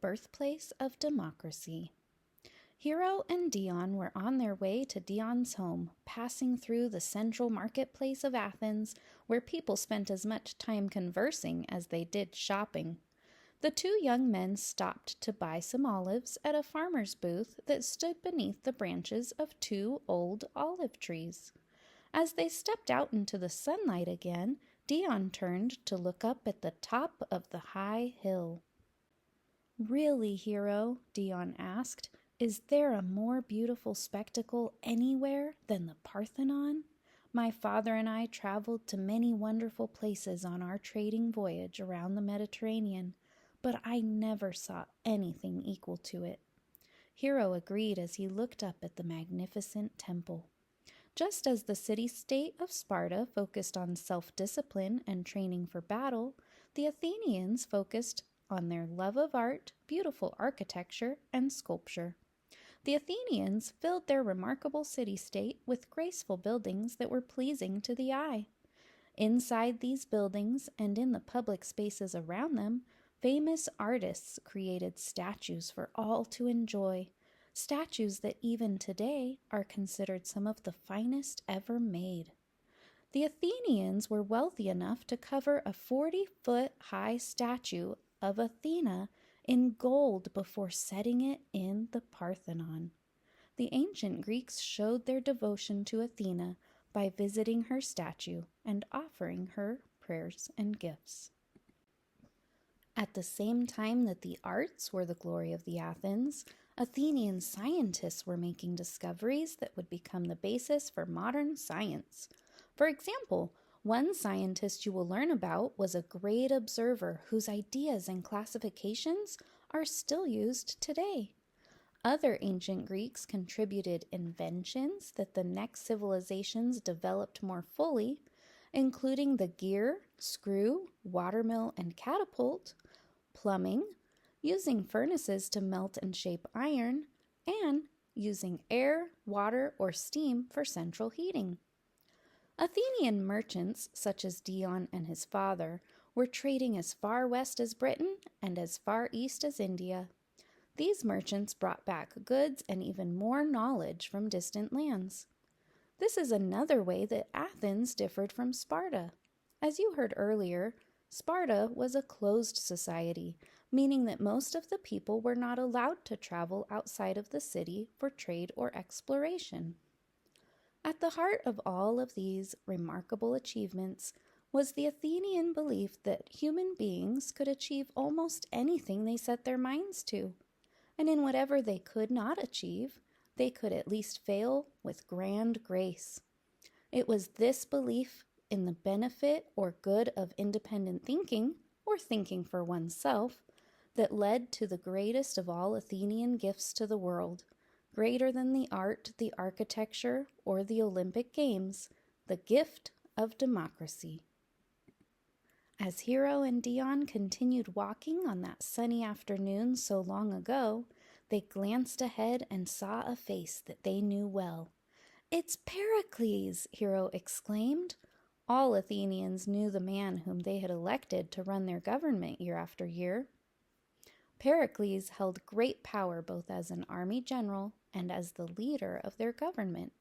Birthplace of Democracy. Hero and Dion were on their way to Dion's home, passing through the central marketplace of Athens, where people spent as much time conversing as they did shopping. The two young men stopped to buy some olives at a farmer's booth that stood beneath the branches of two old olive trees. As they stepped out into the sunlight again, Dion turned to look up at the top of the high hill. "Really, Hero?" Dion asked. "Is there a more beautiful spectacle anywhere than the Parthenon? My father and I traveled to many wonderful places on our trading voyage around the Mediterranean, but I never saw anything equal to it." Hero agreed as he looked up at the magnificent temple. Just as the city-state of Sparta focused on self-discipline and training for battle, the Athenians focused on their love of art, beautiful architecture, and sculpture. The Athenians filled their remarkable city-state with graceful buildings that were pleasing to the eye. Inside these buildings and in the public spaces around them, famous artists created statues for all to enjoy, statues that even today are considered some of the finest ever made. The Athenians were wealthy enough to cover a 40-foot-high statue of Athena in gold before setting it in the Parthenon. The ancient Greeks showed their devotion to Athena by visiting her statue and offering her prayers and gifts. At the same time that the arts were the glory of the Athens, Athenian scientists were making discoveries that would become the basis for modern science. For example, one scientist you will learn about was a great observer whose ideas and classifications are still used today. Other ancient Greeks contributed inventions that the next civilizations developed more fully, including the gear, screw, watermill, and catapult, plumbing, using furnaces to melt and shape iron, and using air, water, or steam for central heating. Athenian merchants, such as Dion and his father, were trading as far west as Britain and as far east as India. These merchants brought back goods and even more knowledge from distant lands. This is another way that Athens differed from Sparta. As you heard earlier, Sparta was a closed society, meaning that most of the people were not allowed to travel outside of the city for trade or exploration. At the heart of all of these remarkable achievements was the Athenian belief that human beings could achieve almost anything they set their minds to, and in whatever they could not achieve, they could at least fail with grand grace. It was this belief in the benefit or good of independent thinking, or thinking for oneself, that led to the greatest of all Athenian gifts to the world, greater than the art, the architecture, or the Olympic Games, the gift of democracy. As Hero and Dion continued walking on that sunny afternoon so long ago, they glanced ahead and saw a face that they knew well. "It's Pericles!" Hero exclaimed. All Athenians knew the man whom they had elected to run their government year after year. Pericles held great power both as an army general and as the leader of their government.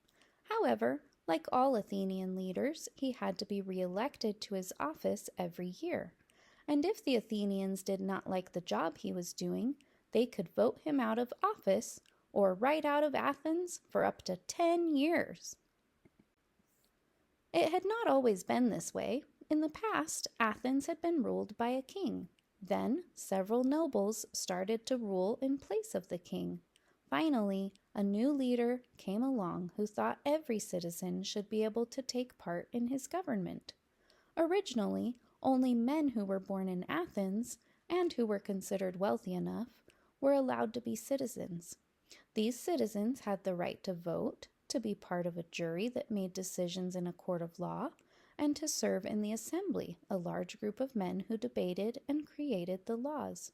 However, like all Athenian leaders, he had to be re-elected to his office every year. And if the Athenians did not like the job he was doing, they could vote him out of office or right out of Athens for up to 10 years. It had not always been this way. In the past, Athens had been ruled by a king. Then, several nobles started to rule in place of the king. Finally, a new leader came along who thought every citizen should be able to take part in his government. Originally, only men who were born in Athens, and who were considered wealthy enough, were allowed to be citizens. These citizens had the right to vote, to be part of a jury that made decisions in a court of law, and to serve in the assembly, a large group of men who debated and created the laws.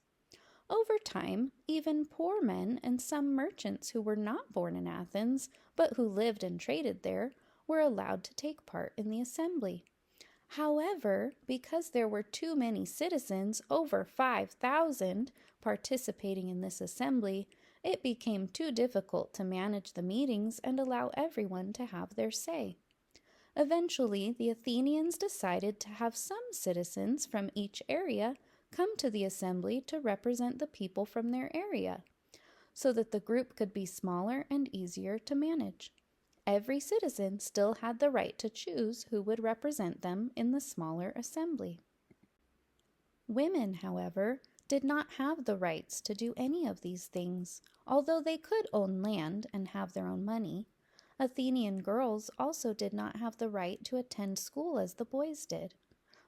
Over time, even poor men and some merchants who were not born in Athens, but who lived and traded there, were allowed to take part in the assembly. However, because there were too many citizens, over 5,000, participating in this assembly, it became too difficult to manage the meetings and allow everyone to have their say. Eventually, the Athenians decided to have some citizens from each area come to the assembly to represent the people from their area, so that the group could be smaller and easier to manage. Every citizen still had the right to choose who would represent them in the smaller assembly. Women, however, did not have the rights to do any of these things, although they could own land and have their own money. Athenian girls also did not have the right to attend school as the boys did.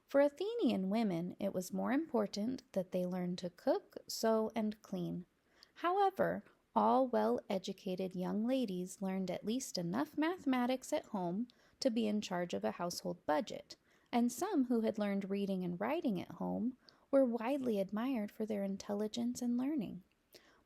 For Athenian women, it was more important that they learn to cook, sew, and clean. However, all well-educated young ladies learned at least enough mathematics at home to be in charge of a household budget, and some who had learned reading and writing at home were widely admired for their intelligence and learning.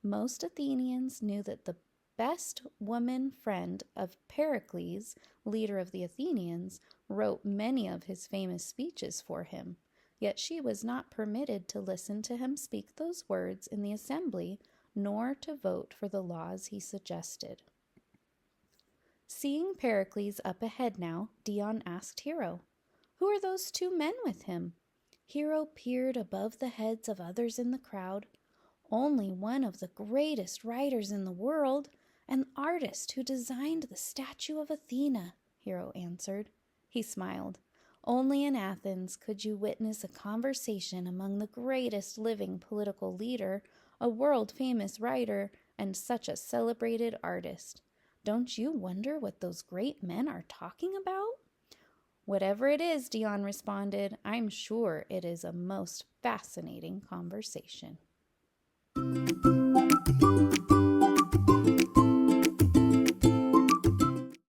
Most Athenians knew that the best woman friend of Pericles, leader of the Athenians, wrote many of his famous speeches for him, yet she was not permitted to listen to him speak those words in the assembly, nor to vote for the laws he suggested. Seeing Pericles up ahead now, Dion asked Hero, "Who are those two men with him?" Hero peered above the heads of others in the crowd. "Only one of the greatest writers in the world, an artist who designed the statue of Athena," Hero answered. He smiled. "Only in Athens could you witness a conversation among the greatest living political leader, a world-famous writer, and such a celebrated artist. Don't you wonder what those great men are talking about?" "Whatever it is," Dion responded, "I'm sure it is a most fascinating conversation."